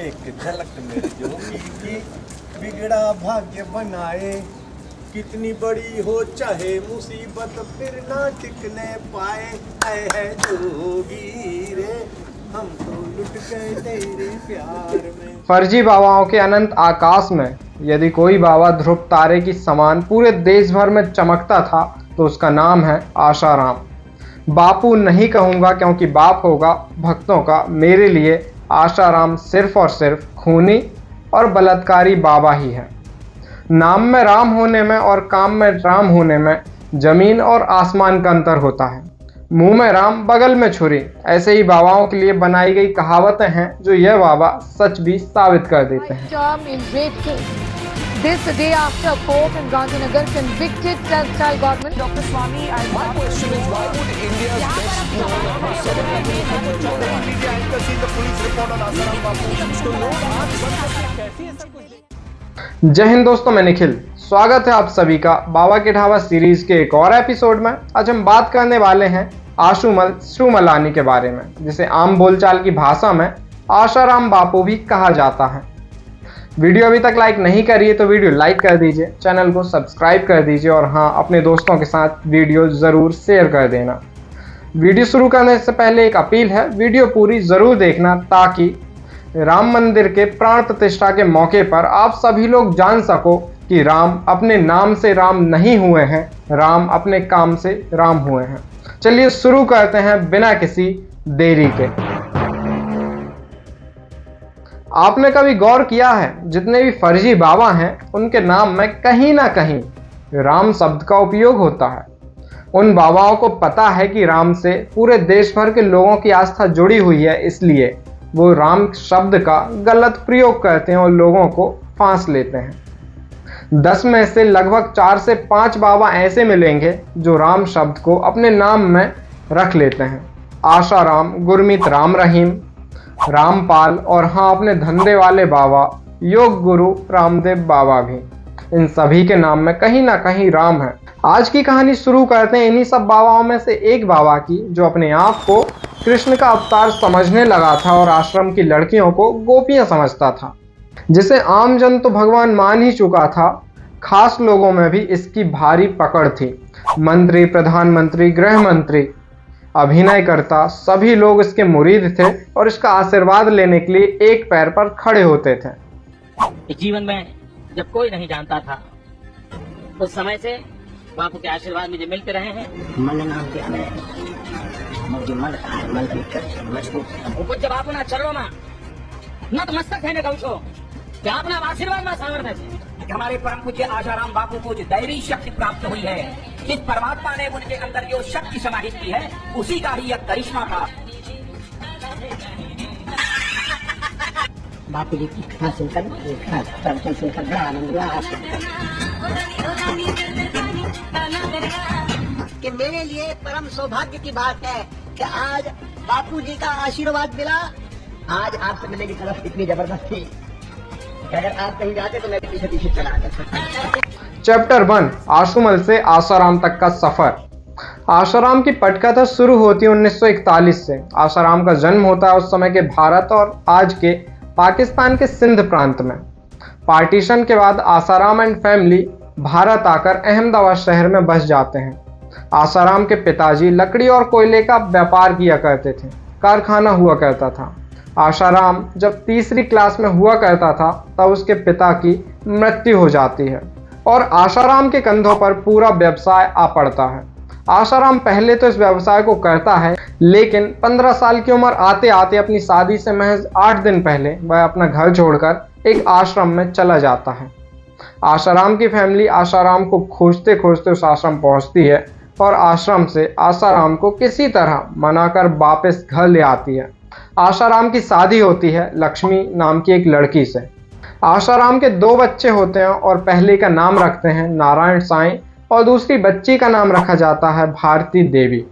एक झलक मेरे जोगी की, बिगड़ा भाग्य बनाए। कितनी बड़ी हो चाहे मुसीबत फिर ना टिकने पाए। है जोगी रे, हम तो लुट गए तेरे प्यार में। फर्जी बाबाओं के अनंत आकाश में यदि कोई बाबा ध्रुव तारे की समान पूरे देश भर में चमकता था तो उसका नाम है आशाराम। बापू नहीं कहूँगा क्योंकि बाप होगा भक्तों का। मेरे लिए आशाराम सिर्फ और सिर्फ खूनी और बलात्कारी बाबा ही है। नाम में राम होने में और काम में राम होने में जमीन और आसमान का अंतर होता है। मुंह में राम बगल में छुरी, ऐसे ही बाबाओं के लिए बनाई गई कहावतें हैं जो यह बाबा सच भी साबित कर देते हैं। This day after court in Gandhinagar convicted textile government Dr. Swami. My question is, why would India's best known celebrity media anchor see the police report on Asaram Bapu? तो लोग आज कैसी है सब कुछ। जय हिंद दोस्तों, मैं निखिल। स्वागत है आप सभी का बाबा के ढाबा सीरीज के एक और एपिसोड में। आज हम बात करने वाले हैं आशुमल श्रुमलानी के बारे में, जिसे आम बोलचाल की भाषा में आशाराम बापू भी कहा जाता है। वीडियो अभी तक लाइक नहीं करी है तो वीडियो लाइक कर दीजिए, चैनल को सब्सक्राइब कर दीजिए और हाँ, अपने दोस्तों के साथ वीडियो ज़रूर शेयर कर देना। वीडियो शुरू करने से पहले एक अपील है, वीडियो पूरी ज़रूर देखना ताकि राम मंदिर के प्राण प्रतिष्ठा के मौके पर आप सभी लोग जान सको कि राम अपने नाम से राम नहीं हुए हैं, राम अपने काम से राम हुए हैं। चलिए शुरू करते हैं बिना किसी देरी के। आपने कभी गौर किया है, जितने भी फर्जी बाबा हैं उनके नाम में कहीं ना कहीं राम शब्द का उपयोग होता है। उन बाबाओं को पता है कि राम से पूरे देश भर के लोगों की आस्था जुड़ी हुई है, इसलिए वो राम शब्द का गलत प्रयोग करते हैं और लोगों को फांस लेते हैं। 10 में से लगभग 4 से 5 बाबा ऐसे मिलेंगे जो राम शब्द को अपने नाम में रख लेते हैं। आशाराम, गुरमीत राम रहीम, रामपाल और हाँ, अपने धंधे वाले बाबा योग गुरु रामदेव बाबा भी। इन सभी के नाम में कहीं ना कहीं राम है। आज की कहानी शुरू करते हैं इन्हीं सब बाबाओं में से एक बाबा की, जो अपने आप को कृष्ण का अवतार समझने लगा था और आश्रम की लड़कियों को गोपियां समझता था, जिसे आम जन तो भगवान मान ही चुका था। खास लोगों में भी इसकी भारी पकड़ थी। मंत्री, प्रधानमंत्री, गृह मंत्री, अभिनयकर्ता सभी लोग इसके मुरीद थे और इसका आशीर्वाद लेने के लिए एक पैर पर खड़े होते थे। जीवन में जब कोई नहीं जानता था, उस समय से बापू के आशीर्वाद मुझे मिलते रहे हैं। मन नाम क्या है, मुझे मन मजबूत जब आप ना चलो ना नतमस्तक है गौशो, क्या अपना आशीर्वाद में सामर्थ्य है। हमारे परम पूज्य आशाराम बापू को जो दैवी शक्ति प्राप्त हुई है, जिस परमात्मा ने उनके अंदर जो शक्ति समाहित की है, उसी का ही एक करिश्मा था। बापू जी की कथा सुनकर प्रवचन सुनकर बड़ा आनंद हुआ कि मेरे लिए परम सौभाग्य की बात है कि आज बापू जी का आशीर्वाद मिला। आज आपसे मिलने की तरफ इतनी जबरदस्ती, अगर आप कहीं जाते तो मैं पीछे पीछे चला जाता। चैप्टर 1, आशुमल से आशाराम तक का सफर। आशाराम की पटकथा शुरू होती है 1941 से। आशाराम का जन्म होता है उस समय के भारत और आज के पाकिस्तान के सिंध प्रांत में। पार्टीशन के बाद आशाराम एंड फैमिली भारत आकर अहमदाबाद शहर में बस जाते हैं। आशाराम के पिताजी लकड़ी और कोयले का व्यापार किया करते थे, कारखाना हुआ करता था। आशाराम जब तीसरी क्लास में हुआ करता था तब उसके पिता की मृत्यु हो जाती है और आशाराम के कंधों पर पूरा व्यवसाय आ पड़ता है। आशाराम पहले तो इस व्यवसाय को करता है, लेकिन 15 साल की उम्र आते आते अपनी शादी से महज 8 दिन पहले वह अपना घर छोड़कर एक आश्रम में चला जाता है। आशाराम की फैमिली आशाराम को खोजते खोजते उस आश्रम पहुंचती है और आश्रम से आशाराम को किसी तरह मनाकर वापस घर ले आती है। आशाराम की शादी होती है लक्ष्मी नाम की एक लड़की से। आशाराम के 2 बच्चे होते हैं और पहले का नाम रखते हैं नारायण साईं और दूसरी बच्ची का नाम रखा जाता है भारती देवी।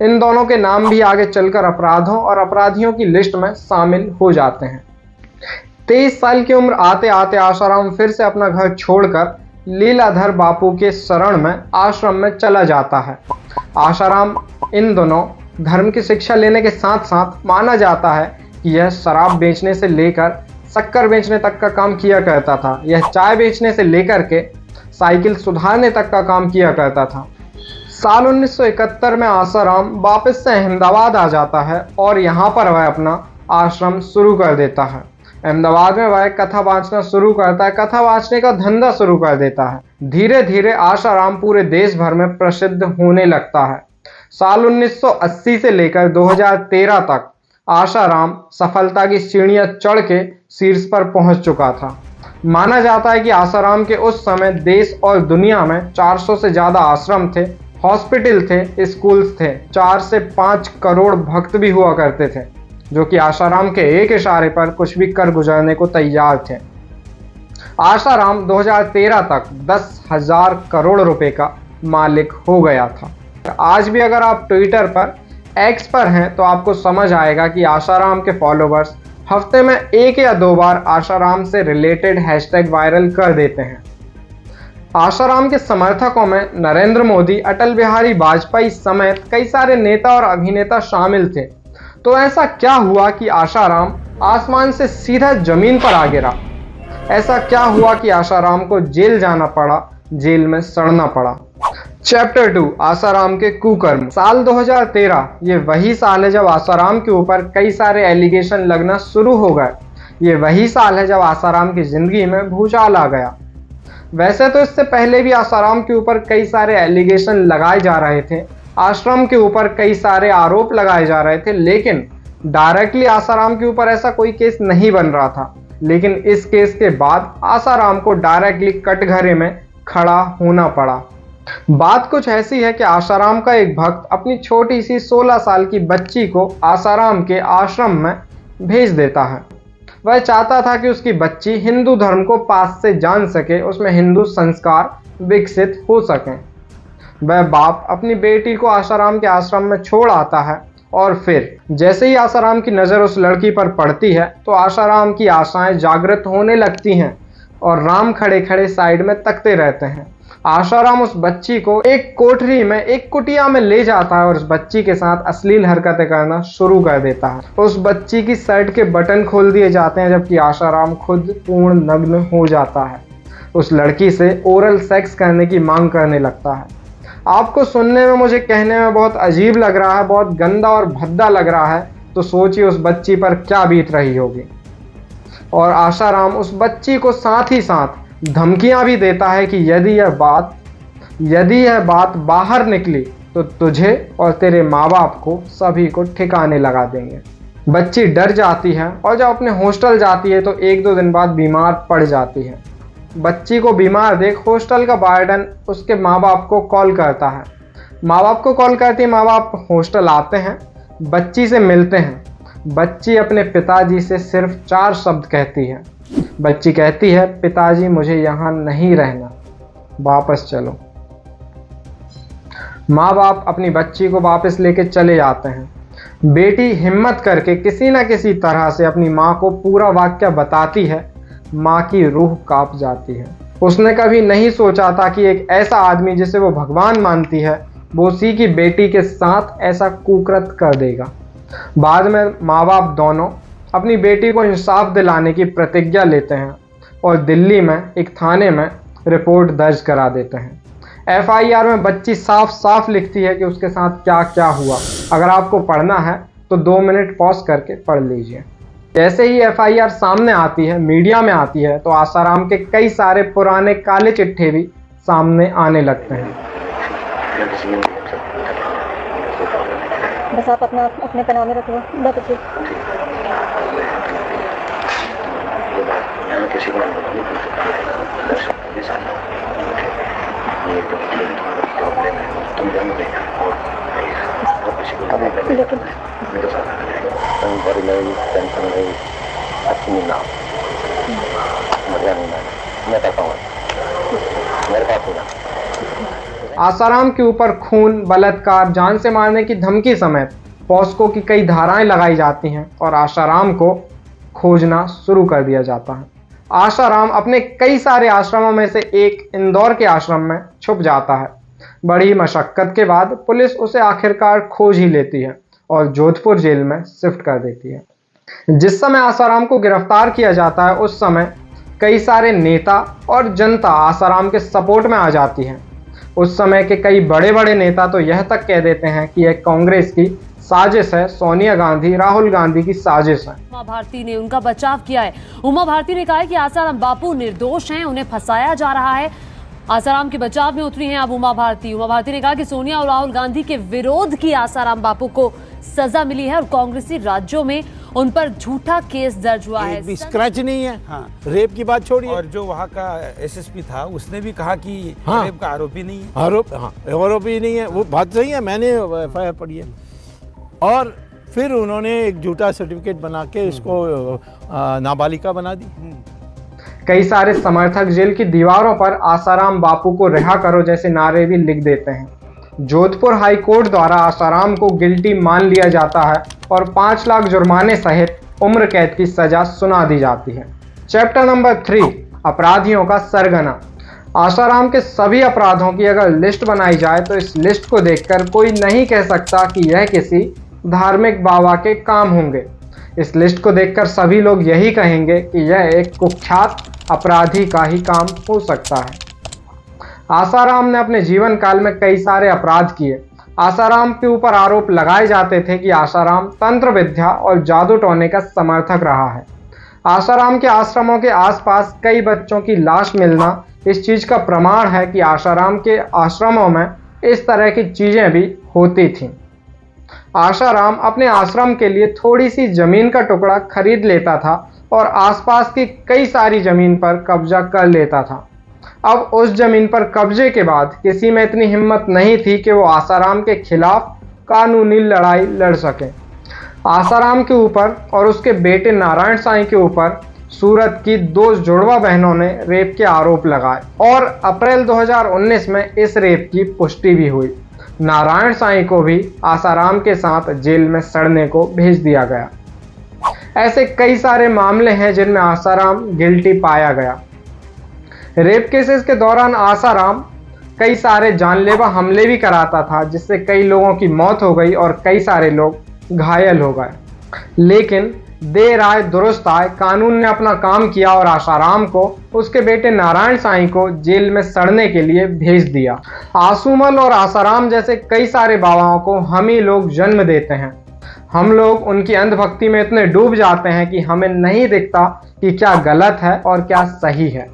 इन दोनों के नाम भी आगे चलकर अपराधों और अपराधियों की लिस्ट में शामिल हो जाते हैं। 23 साल की उम्र आते आते आशाराम फिर से अपना घर छोड़कर लीलाधर बापू के शरण में आश्रम में चला जाता है। आशाराम इन दोनों धर्म की शिक्षा लेने के साथ साथ माना जाता है कि यह शराब बेचने से लेकर शक्कर बेचने तक का काम किया करता था। यह चाय बेचने से लेकर के साइकिल सुधारने तक का काम किया करता था। साल 1971 में आसाराम वापस से अहमदाबाद आ जाता है और यहाँ पर वह अपना आश्रम शुरू कर देता है। अहमदाबाद में वह कथा वाचना शुरू करता है, कथा वाचने का धंधा शुरू कर देता है। धीरे धीरे आसाराम पूरे देश भर में प्रसिद्ध होने लगता है। साल 1980 से लेकर 2013 तक आसाराम सफलता की सीढ़ियां चढ़ के शीर्ष पर पहुंच चुका था। माना जाता है कि आसाराम के उस समय देश और दुनिया में 400 से ज़्यादा आश्रम थे, हॉस्पिटल थे, स्कूल्स थे। 4 से 5 करोड़ भक्त भी हुआ करते थे, जो कि आसाराम के एक इशारे पर कुछ भी कर गुजरने को तैयार थे। आसाराम 2013 तक 10,000 करोड़ रुपए का मालिक हो गया था। आज भी अगर आप ट्विटर पर, एक्स पर हैं, तो आपको समझ आएगा कि आसाराम के फॉलोवर्स हफ्ते में 1 या 2 बार आसाराम से रिलेटेड हैशटैग वायरल कर देते हैं। आसाराम के समर्थकों में नरेंद्र मोदी, अटल बिहारी वाजपेयी समेत कई सारे नेता और अभिनेता शामिल थे। तो ऐसा क्या हुआ कि आसाराम आसमान से सीधा जमीन पर आ गिरा? ऐसा क्या हुआ कि आसाराम को जेल जाना पड़ा, जेल में सड़ना पड़ा? चैप्टर 2, आसाराम के कुकर्म। साल 2013 ये वही साल है जब आसाराम के ऊपर कई सारे एलिगेशन लगना शुरू हो गए। ये वही साल है जब आसाराम की जिंदगी में भूचाल आ गया। वैसे तो इससे पहले भी आसाराम के ऊपर कई सारे एलिगेशन लगाए जा रहे थे, आश्रम के ऊपर कई सारे आरोप लगाए जा रहे थे, लेकिन डायरेक्टली आसाराम के ऊपर ऐसा कोई केस नहीं बन रहा था। लेकिन इस केस के बाद आसाराम को डायरेक्टली कटघरे में खड़ा होना पड़ा। बात कुछ ऐसी है कि आसाराम का एक भक्त अपनी छोटी सी 16 साल की बच्ची को आसाराम के आश्रम में भेज देता है। वह चाहता था कि उसकी बच्ची हिंदू धर्म को पास से जान सके, उसमें हिंदू संस्कार विकसित हो सकें। वह बाप अपनी बेटी को आसाराम के आश्रम में छोड़ आता है और फिर जैसे ही आसाराम की नज़र उस लड़की पर पड़ती है तो आसाराम की आशाएं जागृत होने लगती हैं और राम खड़े खड़े साइड में तकते रहते हैं। आसाराम उस बच्ची को एक कोठरी में, एक कुटिया में ले जाता है और उस बच्ची के साथ अश्लील हरकतें करना शुरू कर देता है। उस बच्ची की शर्ट के बटन खोल दिए जाते हैं, जबकि आसाराम खुद पूर्ण नग्न हो जाता है। उस लड़की से ओरल सेक्स करने की मांग करने लगता है। आपको सुनने में, मुझे कहने में बहुत अजीब लग रहा है, बहुत गंदा और भद्दा लग रहा है, तो सोचिए उस बच्ची पर क्या बीत रही होगी। और आसाराम उस बच्ची को साथ ही साथ धमकियां भी देता है कि यदि यह बात बाहर निकली तो तुझे और तेरे माँ बाप को सभी को ठिकाने लगा देंगे। बच्ची डर जाती है और जब अपने हॉस्टल जाती है तो 1-2 दिन बाद बीमार पड़ जाती है। बच्ची को बीमार देख हॉस्टल का वार्डन उसके माँ बाप को कॉल करता है। माँ बाप को कॉल करती है, माँ बाप हॉस्टल आते हैं, बच्ची से मिलते हैं। बच्ची अपने पिताजी से सिर्फ 4 शब्द कहती है। बच्ची कहती है, पिताजी मुझे यहाँ नहीं रहना, वापस चलो। माँ बाप अपनी बच्ची को वापस लेके चले जाते हैं। बेटी हिम्मत करके किसी न किसी तरह से अपनी माँ को पूरा वाक्य बताती है। माँ की रूह कांप जाती है। उसने कभी नहीं सोचा था कि एक ऐसा आदमी जिसे वो भगवान मानती है, वो उसी की बेटी के साथ ऐसा कुकृत्य कर देगा। बाद में माँ बाप दोनों अपनी बेटी को इंसाफ दिलाने की प्रतिज्ञा लेते हैं और दिल्ली में एक थाने में रिपोर्ट दर्ज करा देते हैं। FIR में बच्ची साफ साफ लिखती है कि उसके साथ क्या क्या हुआ। अगर आपको पढ़ना है तो 2 मिनट पॉज करके पढ़ लीजिए। जैसे ही FIR सामने आती है, मीडिया में आती है, तो आसाराम के कई सारे पुराने काले चिट्ठे भी सामने आने लगते हैं। बस आप अपने पे नाम रखो, किसी को लेकिन आसाराम के ऊपर खून, बलात्कार, जान से मारने की धमकी समेत पॉस्को की कई धाराएं लगाई जाती हैं और आसाराम को खोजना शुरू कर दिया जाता है। आसाराम अपने कई सारे आश्रमों में से एक इंदौर के आश्रम में छुप जाता है। बड़ी मशक्कत के बाद पुलिस उसे आखिरकार खोज ही लेती है और जोधपुर जेल में शिफ्ट कर देती है। जिस समय आसाराम को गिरफ्तार किया जाता है उस समय कई सारे नेता और जनता आसाराम के सपोर्ट में आ जाती है। उस समय के कई बड़े बड़े नेता तो यह तक कह देते हैं कि यह कांग्रेस की साजिश है, सोनिया गांधी, राहुल गांधी की साजिश है। उमा भारती ने उनका बचाव किया है। उमा भारती ने कहा है कि आसाराम बापू निर्दोष हैं, उन्हें फंसाया जा रहा है। आसाराम के बचाव में उतरी हैं अब उमा भारती। उमा भारती ने कहा कि सोनिया और राहुल गांधी के विरोध की आसाराम बापू को सजा मिली है और कांग्रेसी राज्यों में उन पर झूठा केस दर्ज हुआ है। भी स्क्रैच नहीं है। हाँ। रेप की बात छोड़िए। और जो वहाँ का एसएसपी था उसने भी कहा कि रेप का आरोपी नहीं है। आरोपी नहीं है, वो बात सही है, मैंने एफआईआर पढ़ी है। और फिर उन्होंने एक झूठा सर्टिफिकेट बना के इसको नाबालिगा बना दी। कई सारे समर्थक जेल की दीवारों पर आसाराम बापू को रिहा करो जैसे नारे भी लिख देते हैं। जोधपुर हाई कोर्ट द्वारा आसाराम को गिल्टी मान लिया जाता है और 5 लाख जुर्माने सहित उम्र कैद की सजा सुना दी जाती है। चैप्टर नंबर 3, अपराधियों का सरगना। आसाराम के सभी अपराधों की अगर लिस्ट बनाई जाए तो इस लिस्ट को देखकर कोई नहीं कह सकता कि यह किसी धार्मिक बाबा के काम होंगे। इस लिस्ट को देखकर सभी लोग यही कहेंगे कि यह एक कुख्यात अपराधी का ही काम हो सकता है। आसाराम ने अपने जीवन काल में कई सारे अपराध किए। आसाराम के ऊपर आरोप लगाए जाते थे कि आसाराम तंत्र विद्या और जादू टोने का समर्थक रहा है। आसाराम के आश्रमों के आसपास कई बच्चों की लाश मिलना इस चीज का प्रमाण है कि आसाराम के आश्रमों में इस तरह की चीजें भी होती थीं। आसाराम अपने आश्रम के लिए थोड़ी सी जमीन का टुकड़ा खरीद लेता था और आसपास की कई सारी जमीन पर कब्जा कर लेता था। अब उस जमीन पर कब्जे के बाद किसी में इतनी हिम्मत नहीं थी कि वो आसाराम के खिलाफ कानूनी लड़ाई लड़ सके। आसाराम के ऊपर और उसके बेटे नारायण साईं के ऊपर सूरत की 2 जुड़वा बहनों ने रेप के आरोप लगाए और अप्रैल 2019 में इस रेप की पुष्टि भी हुई। नारायण साईं को भी आसाराम के साथ जेल में सड़ने को भेज दिया गया। ऐसे कई सारे मामले हैं जिनमें आसाराम गिल्टी पाया गया। रेप केसेस के दौरान आसाराम कई सारे जानलेवा हमले भी कराता था जिससे कई लोगों की मौत हो गई और कई सारे लोग घायल हो गए। लेकिन देर आए दुरुस्त आए, कानून ने अपना काम किया और आसाराम को उसके बेटे नारायण साईं को जेल में सड़ने के लिए भेज दिया। आसुमल और आसाराम जैसे कई सारे बाबाओं को हम ही लोग जन्म देते हैं। हम लोग उनकी अंधभक्ति में इतने डूब जाते हैं कि हमें नहीं दिखता कि क्या गलत है और क्या सही है।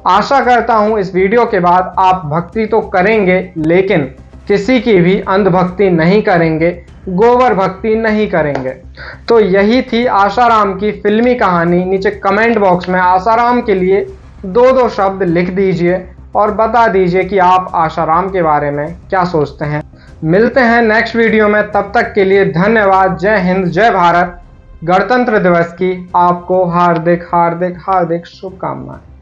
आशा करता हूं इस वीडियो के बाद आप भक्ति तो करेंगे लेकिन किसी की भी अंधभक्ति नहीं करेंगे, गोबर भक्ति नहीं करेंगे। तो यही थी आसाराम की फिल्मी कहानी। नीचे कमेंट बॉक्स में आसाराम के लिए 2 शब्द लिख दीजिए और बता दीजिए कि आप आसाराम के बारे में क्या सोचते हैं। मिलते हैं नेक्स्ट वीडियो में, तब तक के लिए धन्यवाद। जय हिंद, जय भारत। गणतंत्र दिवस की आपको हार्दिक हार्दिक हार्दिक शुभकामनाएं।